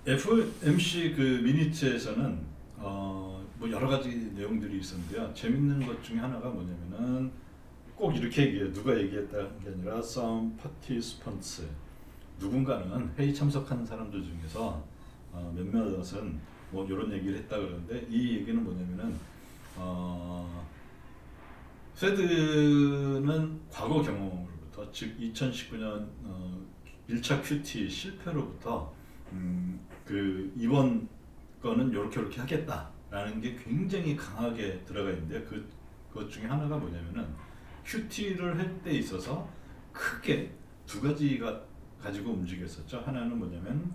FOMC 그 미니츠에서는 뭐 여러 가지 내용들이 있었는데요. 재밌는 것 중에 하나가 뭐냐면은 꼭 이렇게 얘기해요. 누가 얘기했다는 게 아니라 some participants, 누군가는 회의 참석한 사람들 중에서 몇몇은 뭐 이런 얘기를 했다 그러는데, 이 얘기는 뭐냐면은 페드는 과거 경험으로부터, 즉 2019년 1차 QT 실패로부터 그 이번 거는 요렇게 하겠다라는 게 굉장히 강하게 들어가 있는데, 그것 중에 하나가 뭐냐면은 QT를 할 때 있어서 크게 두 가지가 가지고 움직였었죠. 하나는 뭐냐면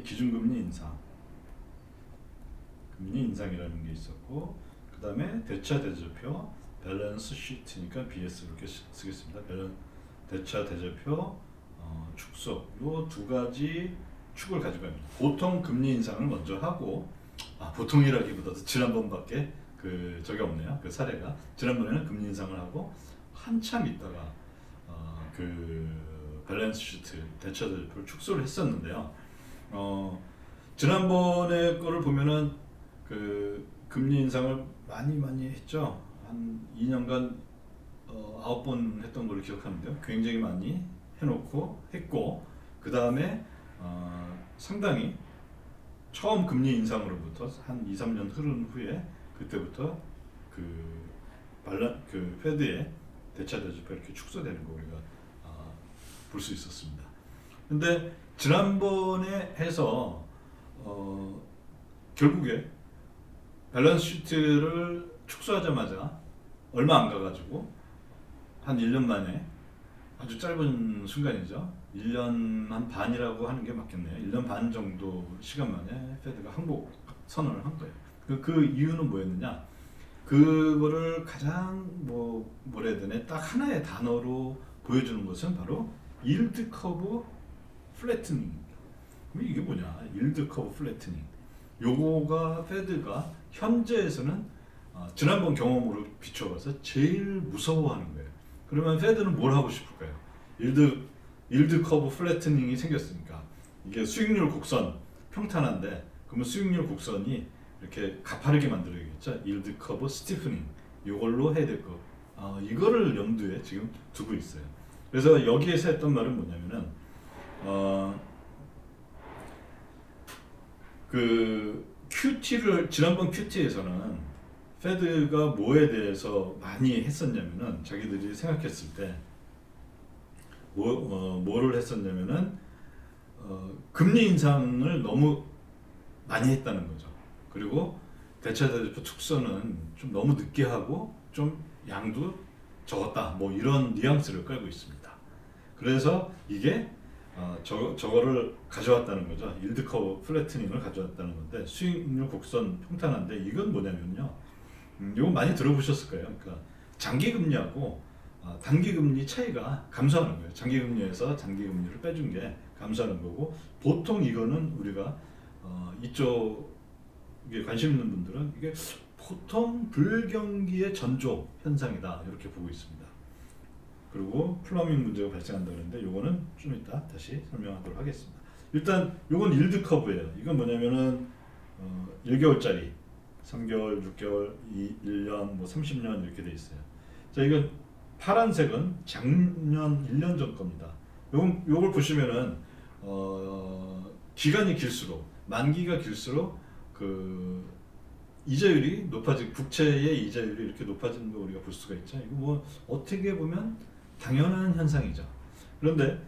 기준금리 인상이라는 게 있었고, 그 다음에 대차 대조표 밸런스 시트니까 BS 이렇게 쓰겠습니다. 대차 대조표 축소, 요 두 가지 축을 가지고 합니다. 보통 금리 인상을 먼저 하고, 보통이라기보다도 지난번밖에 적이 없네요. 그 사례가 지난번에는 금리 인상을 하고 한참 있다가 그 밸런스 시트 대차 대조표를 축소를 했었는데요. 지난번에 거를 보면은 그 금리 인상을 많이 했죠. 한 2년간 9번 했던 걸로 기억하는데요. 굉장히 많이 해놓고 했고, 그 다음에 상당히 처음 금리 인상으로부터 한 2, 3년 흐른 후에 그때부터 그 페드의 대차 대조표 이렇게 축소되는 거 우리가 볼 수 있었습니다. 근데 지난번에 해서 결국에 밸런스 시트를 축소하자마자 얼마 안 가가지고 한 1년 만에, 아주 짧은 순간이죠. 1년 한 반이라고 하는 게 맞겠네요. 1년 반 정도 시간 만에 페드가 항복 선언을 한 거예요. 그 이유는 뭐였느냐? 그거를 가장 뭐라 해야 되나, 딱 하나의 단어로 보여주는 것은 바로 일드 커브 플래트닝입니다. 그럼 이게 뭐냐? 일드 커브 플래트닝. 요거가 페드가 현재에서는 지난번 경험으로 비춰봐서 제일 무서워하는 거예요. 그러면 페드는 뭘 하고 싶을까요? 일드 커브 플래트닝이 생겼으니까, 이게 수익률 곡선 평탄한데, 그러면 수익률 곡선이 이렇게 가파르게 만들어야겠죠. 일드 커브 스티프닝, 이걸로 해야 될 거. 이거를 염두에 지금 두고 있어요. 그래서 여기에서 했던 말은 뭐냐면은 그 QT를, 지난번 QT에서는 페드가 뭐에 대해서 많이 했었냐면은, 자기들이 생각했을 때 뭐를 했었냐면은 금리 인상을 너무 많이 했다는 거죠. 그리고 대차 대조표 축소는 좀 너무 늦게 하고 좀 양도 적었다, 뭐 이런 뉘앙스를 깔고 있습니다. 그래서 이게 저거를 가져왔다는 거죠. 일드 커브 플래트닝을 가져왔다는 건데, 수익률 곡선 평탄한데, 이건 뭐냐면요, 이건 많이 들어보셨을 거예요. 그러니까 장기 금리하고 단기 금리 차이가 감소하는 거예요. 장기 금리에서 단기 금리를 빼준 게 감소하는 거고, 보통 이거는 우리가 이쪽에 관심 있는 분들은 이게 보통 불경기의 전조 현상이다, 이렇게 보고 있습니다. 그리고 플러밍 문제가 발생한다 그러는데, 요거는 좀 이따 다시 설명하도록 하겠습니다. 일단 요건 일드 커브예요. 이건 뭐냐면은 1개월짜리, 3개월, 6개월, 1년, 뭐 30년 이렇게 돼 있어요. 자, 이건 파란색은 작년 1년 전 겁니다. 요걸 보시면은 기간이 길수록, 만기가 길수록 그 이자율이 국채의 이자율이 이렇게 높아지는 거 우리가 볼 수가 있죠. 이거 뭐 어떻게 보면 당연한 현상이죠. 그런데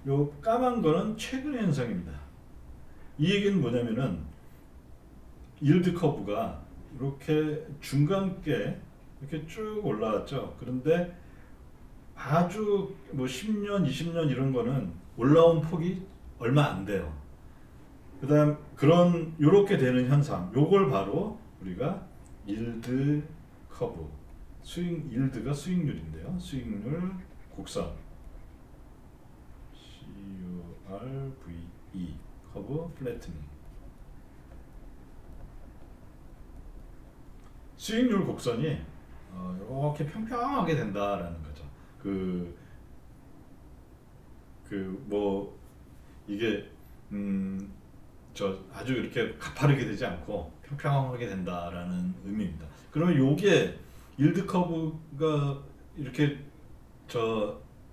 요 까만 거는 최근의 현상입니다. 이 얘기는 뭐냐면은 일드 커브가 이렇게 중간께 이렇게 쭉 올라왔죠. 그런데 아주 뭐 10년, 20년 이런 거는 올라온 폭이 얼마 안 돼요. 그다음 그런 요렇게 되는 현상, 요걸 바로 우리가 일드 커브, 일드가 수익률인데요. 수익률 곡선, CURVE, 커브 플래트닝. 수익률 곡선이 이렇게 평평하게 된다라는 거죠. 뭐 이게 아주 이렇게 가파르게 되지 않고 평평하게 된다라는 의미입니다. 그러면 요게 일드 커브가 이렇게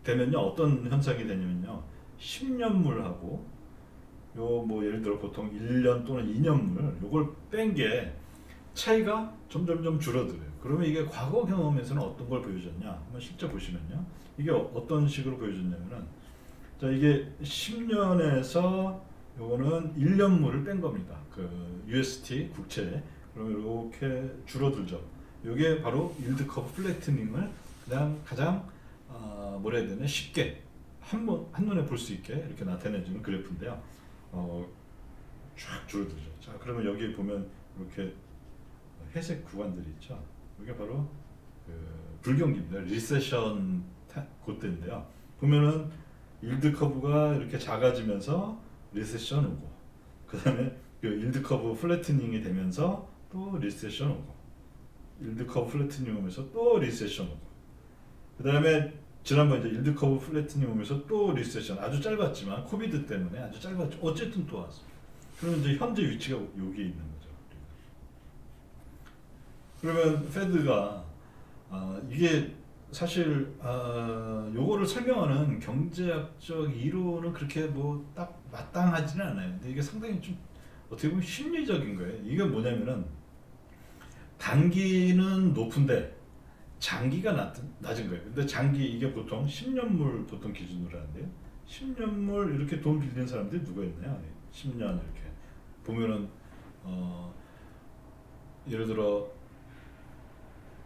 되면요 어떤 현상이 되냐면요 10년물하고 요 뭐 예를 들어 보통 1년 또는 2년물 요걸 뺀 게 차이가 점점점 줄어들어요. 그러면 이게 과거 경험에서는 어떤 걸 보여줬냐? 한번 실제 보시면요. 이게 어떤 식으로 보여줬냐면은 자 이게 10년에서 요거는 1년물을 뺀 겁니다. 그 UST 국채. 그러면 이렇게 줄어들죠. 이게 바로 일드 커브 플래트닝을 그냥 가장 뭐라 해야 되나 쉽게 한눈에 볼 수 있게 이렇게 나타내주는 그래프인데요. 쫙 줄어들죠. 자 그러면 여기 보면 이렇게 회색 구간들이 있죠. 이게 바로 그 불경기입니다. 리세션 그때인데요. 보면은 일드 커브가 이렇게 작아지면서 리세션 오고, 그 다음에 그 일드 커브 플래트닝이 되면서 또 리세션 오고, 일드 커브 플래트닝 오면서 또 리세션 오고, 그 다음에 지난번 이제 일드 커브 플래트닝 오면서 또 리세션 아주 짧았지만 코비드 때문에 아주 짧았죠. 어쨌든 또 왔어. 그러면 이제 현재 위치가 여기에 있는 거죠. 그러면 페드가 이게 사실 요거를 설명하는 경제학적 이론은 그렇게 뭐 딱 마땅하지는 않아요. 근데 이게 상당히 좀 어떻게 보면 심리적인 거예요. 이게 뭐냐면은 단기는 높은데 장기가 낮은 거예요. 근데 장기 이게 보통 10년물 보통 기준으로 하는데요. 10년물 이렇게 돈 빌린 사람들이 누가 있나요? 10년 이렇게 보면은 예를 들어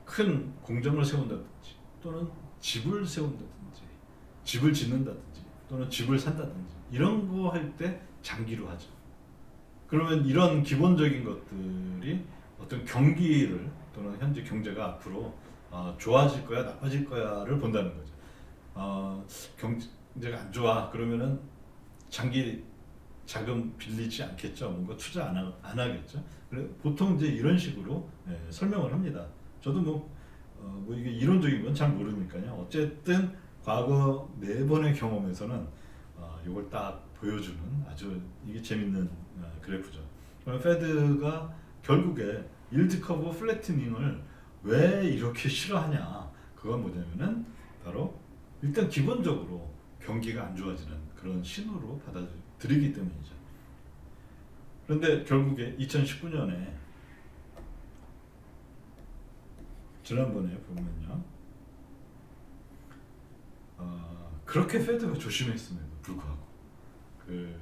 큰 공장을 세운다든지 또는 집을 세운다든지 집을 짓는다든지 또는 집을 산다든지 이런 거 할 때 장기로 하죠. 그러면 이런 기본적인 것들이 어떤 경기를 또는 현재 경제가 앞으로 좋아질 거야 나빠질 거야를 본다는 거죠. 경제가 안 좋아 그러면은 장기 자금 빌리지 않겠죠. 뭔가 투자 안 하겠죠. 그래 보통 이제 이런 식으로 설명을 합니다. 저도 뭐 이게 이론적인 건 잘 모르니까요. 어쨌든 과거 네 번의 경험에서는 이걸 딱 보여주는 아주 이게 재밌는 그래프죠. 그럼 페드가 결국에 일드 커브 플래트닝을 왜 이렇게 싫어하냐? 그건 뭐냐면은 바로 일단 기본적으로 경기가 안 좋아지는 그런 신호로 받아들이기 때문이죠. 그런데 결국에 2019년에 지난번에 보면요, 그렇게 페드가 조심했음에도 불구하고 그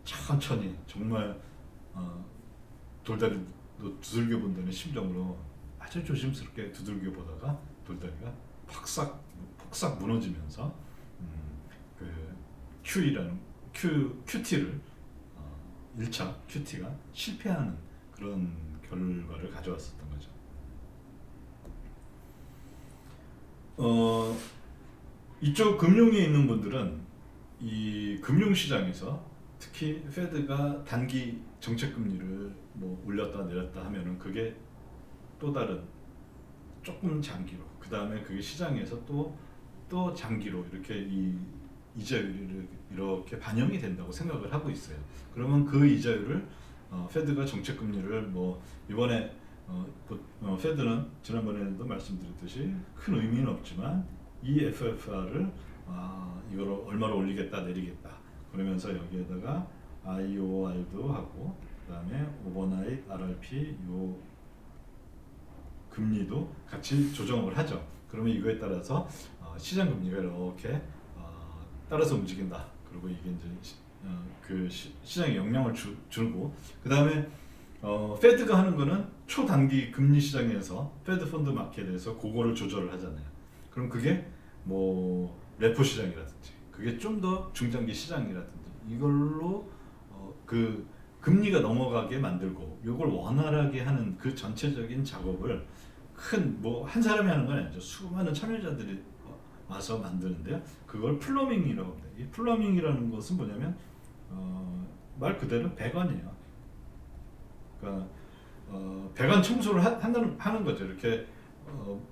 천천히 정말 돌다리 두들겨 본다는 심정으로 아주 조심스럽게 두들겨 보다가 돌다리가 폭삭 무너지면서 그 QT를 1차 QT가 실패하는 그런 결과를 가져왔었던 거죠. 이쪽 금융에 있는 분들은 이 금융시장에서 특히 페드가 단기 정책금리를 뭐 올렸다 내렸다 하면은 그게 또 다른 조금 장기로 그 다음에 그게 시장에서 또 장기로 이렇게 이 이자율이 이렇게 반영이 된다고 생각을 하고 있어요. 그러면 그 이자율을 페드가 정책금리를 뭐 이번에 페드는 지난번에도 말씀드렸듯이 큰 의미는 없지만 이 FFR을 이걸 얼마로 올리겠다 내리겠다 그러면서 여기에다가 IOR도 하고 그다음에 오버나잇 RRP 요 금리도 같이 조정을 하죠. 그러면 이거에 따라서 시장 금리가 이렇게 따라서 움직인다. 그리고 이게 이제 그 시장에 영향을 주고 그 다음에 페드가 하는 거는 초단기 금리 시장에서 페드 펀드 마켓에서 그거를 조절을 하잖아요. 그럼 그게 뭐 레포 시장이라든지 그게 좀 더 중장기 시장이라든지 이걸로 그 금리가 넘어가게 만들고 이걸 원활하게 하는 그 전체적인 작업을 큰 뭐 한 사람이 하는 건 아니죠. 수많은 참여자들이 와서 만드는데요. 그걸 플러밍이라고 합니다. 이 플러밍이라는 것은 뭐냐면 말 그대로 배관이에요. 그러니까 배관 청소를 하는 거죠. 이렇게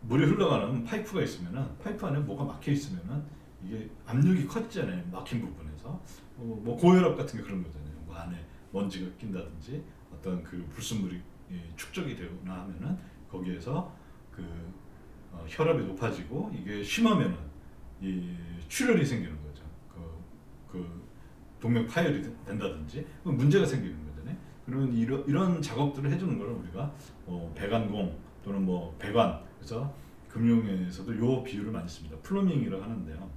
물이 흘러가는 파이프가 있으면은 파이프 안에 뭐가 막혀 있으면은 이게 압력이 커지잖아요. 막힌 부분에서 뭐 고혈압 같은 게 그런 거잖아요. 뭐 안에 먼지가 낀다든지 어떤 그 불순물이 축적이 되거나 하면은 거기에서 그 혈압이 높아지고 이게 심하면은 이 출혈이 생기는 거죠. 그 동맥 파열이 된다든지 문제가 생기는 거잖아요. 그러면 이런 작업들을 해주는 걸 우리가 배관공 또는 뭐 배관, 그래서 금융에서도 요 비유를 많이 씁니다. 플러밍이라고 하는데요.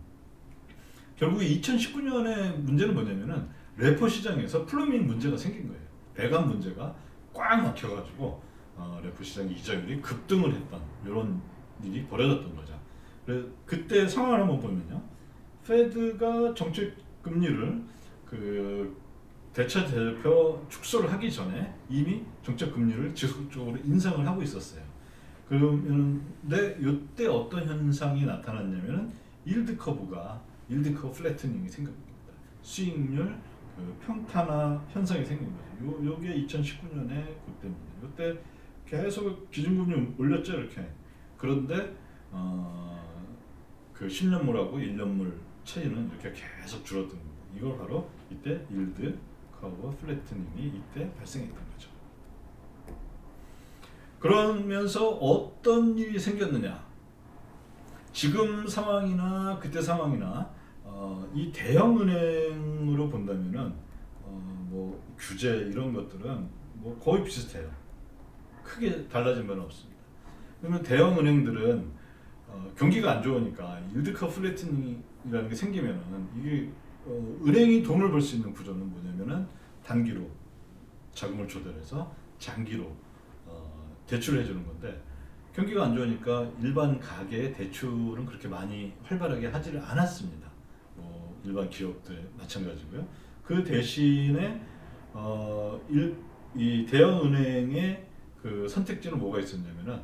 결국에 2019년에 문제는 뭐냐면은 레포 시장에서 플러밍 문제가 생긴 거예요. 배관 문제가 꽉 막혀가지고 레포 시장 이자율이 급등을 했던 이런 일이 벌어졌던 거죠. 그래서 그때 상황을 한번 보면요, 페드가 정책 금리를 그 대차 대표 축소를 하기 전에 이미 정책 금리를 지속적으로 인상을 하고 있었어요. 그런데 이때 어떤 현상이 나타났냐면은 일드 커브 플래트닝이 생깁니다. 수익률 평탄화 현상이 생긴 거죠. 요게 2019년에 그때입니다. 이때 계속 기준금리 올렸죠, 이렇게. 그런데 그 10년물하고 1년물 차이는 이렇게 계속 줄어든 겁니다. 이걸 바로 이때 일드 커브 플래트닝이 이때 발생했던 거죠. 그러면서 어떤 일이 생겼느냐? 지금 상황이나 그때 상황이나 이 대형은행으로 본다면은 뭐 규제 이런 것들은 뭐 거의 비슷해요. 크게 달라진 바는 없습니다. 그러면 대형은행들은 경기가 안 좋으니까 일드 커브 플래트닝이라는 게 생기면은 이게 은행이 돈을 벌 수 있는 구조는 뭐냐면은 단기로 자금을 조달해서 장기로 대출을 해주는 건데, 경기가 안 좋으니까 일반 가계의 대출은 그렇게 많이 활발하게 하지를 않았습니다. 일반 기업들 마찬가지고요. 그 대신에 이 대형 은행의 그 선택지는 뭐가 있었냐면은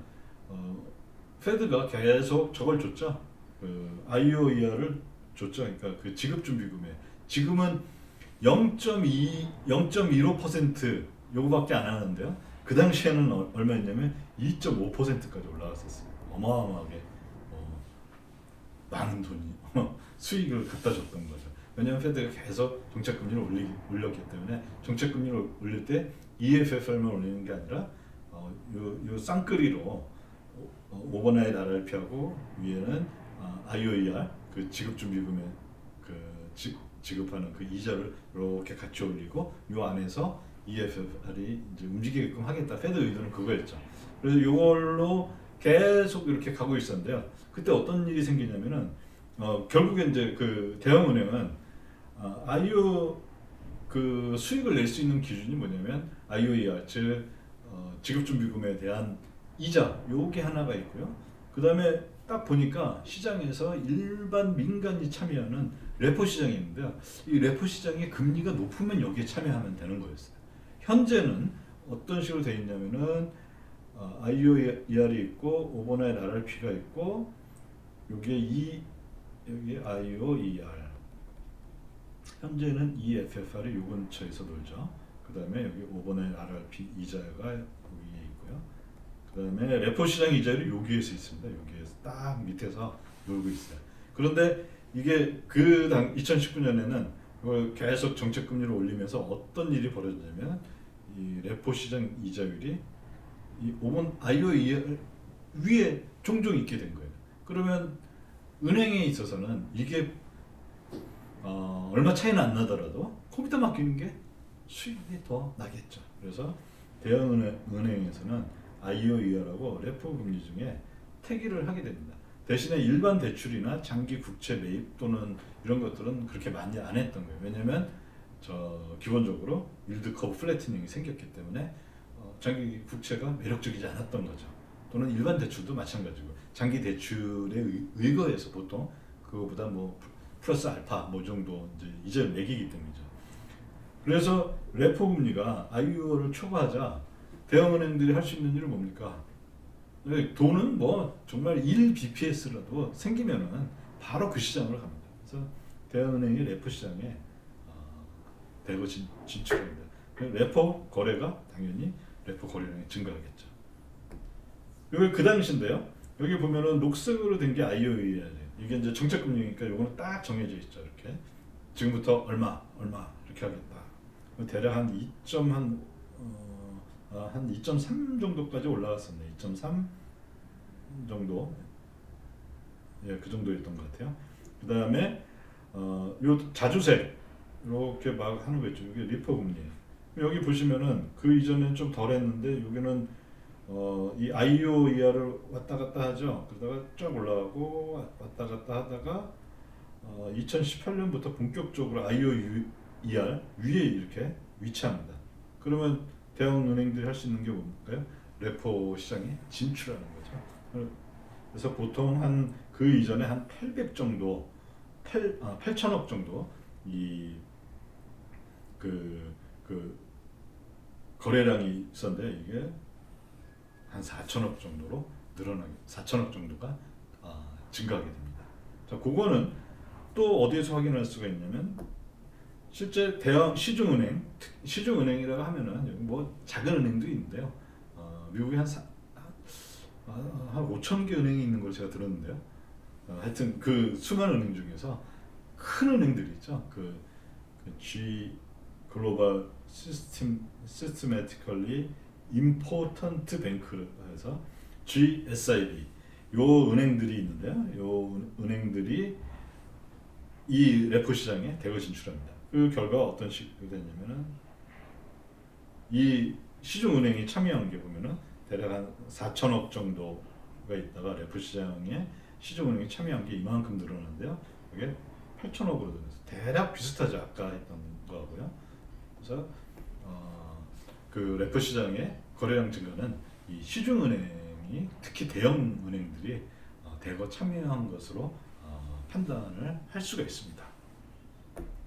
페드가 계속 저걸 줬죠. 그 IOER을 줬죠. 그러니까 그 지급준비금에 지금은 0.15% 요거밖에 안 하는데요. 그 당시에는 얼마였냐면 2.5%까지 올라갔었어요. 어마어마하게 많은 돈이 수익을 갖다 줬던 거죠. 왜냐하면 페드가 계속 정책금리를 올렸기 때문에, 정책금리를 올릴 때 EFFR만 올리는 게 아니라 요 쌍끌이로 오버나잇 RRP하고 위에는 IOER 그 지급준비금에 그 지급하는 그 이자를 이렇게 같이 올리고 요 안에서 EFR이 이제 움직이게끔 하겠다. 페드 의도는 그거였죠. 그래서 이걸로 계속 이렇게 가고 있었는데요. 그때 어떤 일이 생기냐면은 결국에 이제 그 대형은행은 IO 그 수익을 낼 수 있는 기준이 뭐냐면 IOER 즉 지급준비금에 대한 이자 요게 하나가 있고요. 그 다음에 딱 보니까 시장에서 일반 민간이 참여하는 레포 시장이 있는데요. 이 레포 시장의 금리가 높으면 여기에 참여하면 되는 거였어요. 현재는 어떤 식으로 되어 있냐면은 IOER이 있고 오버나잇 RRP가 있고 여기 IOER, 현재는 EFFR이 요 근처에서 놀죠. 그 다음에 여기 오버나잇 RRP 이자가 여기에 있고요. 그 다음에 레포 시장 이자율이 여기에서 있습니다. 여기에서 딱 밑에서 놀고 있어요. 그런데 이게 그 2019년에는 그걸 계속 정책 금리를 올리면서 어떤 일이 벌어졌냐면 이 레포 시장 이자율이 이 IOE 위에 종종 있게 된 거예요. 그러면 은행에 있어서는 이게 얼마 차이는 안 나더라도 컴퓨터 맡기는 게 수익이 더 나겠죠. 그래서 대형은행에서는 IOER하고 레포 금리 중에 택일을 하게 됩니다. 대신에 일반 대출이나 장기 국채 매입 또는 이런 것들은 그렇게 많이 안 했던 거예요. 왜냐면 기본적으로 일드 커브 플래트닝이 생겼기 때문에 장기 국채가 매력적이지 않았던 거죠. 또는 일반 대출도 마찬가지고 장기 대출에 의거해서 보통 그거보다 뭐 플러스 알파 뭐 정도 이제 이자를 매기기 때문이죠. 그래서 레포 금리가 IO를 초과하자 대형은행들이 할 수 있는 일은 뭡니까? 돈은 뭐 정말 1bps라도 생기면은 바로 그 시장으로 갑니다. 그래서 대형은행이 레포 시장에 대거 진출합니다. 레포 거래가 당연히 레포 거래량이 증가하겠죠. 여기 그 당시인데요. 여기 보면은 녹색으로 된 게 IOER예요. 이게 이제 정책금리니까 요거는 딱 정해져 있죠. 이렇게 지금부터 얼마 이렇게 하겠다. 대략 한 2.3 정도까지 올라갔었네. 2.3 정도, 예, 그 정도였던 것 같아요. 그 다음에 요 자주색 이렇게 막 하는 거 있죠. 이게 리퍼 금리. 여기 보시면은 그 이전엔 좀 덜했는데 여기는 이 IOER을 왔다 갔다 하죠. 그러다가 쫙 올라가고 왔다 갔다 하다가 2018년부터 본격적으로 IOER 위에 이렇게 위치합니다. 그러면 대형 은행들이 할 수 있는 게 뭘까요? 레포 시장에 진출하는 거죠. 그래서 보통 한 그 이전에 한 800 정도, 8천억 정도 이 그 거래량이 있었는데 이게 한 4천억 정도로 늘어나게, 4천억 정도가 증가하게 됩니다. 자, 그거는 또 어디에서 확인할 수가 있냐면 실제 대형 시중은행이라고 하면은 여기 뭐 작은 은행도 있는데요. 미국에 한 5천 개 은행이 있는 걸 제가 들었는데요. 하여튼 그 수많은 은행 중에서 큰 은행들이 있죠. 그 G 글로벌 시스템ati컬리 임포턴트 뱅크를 해서 GSIB 요 은행들이 있는데요. 요 은행들이 이 레포 시장에 대거 진출합니다. 그 결과가 어떤 식으로 됐냐면은 이 시중은행이 참여한 게 보면은 대략 한 4천억 정도가 있다가 레포 시장에 시중은행이 참여한 게 이만큼 늘어났는데요. 이게 8천억으로 늘어났어요. 대략 비슷하죠. 아까 했던 거하고요. 그래서 그 레포 시장의 거래량 증가는 이 시중은행이 특히 대형 은행들이 대거 참여한 것으로 판단을 할 수가 있습니다.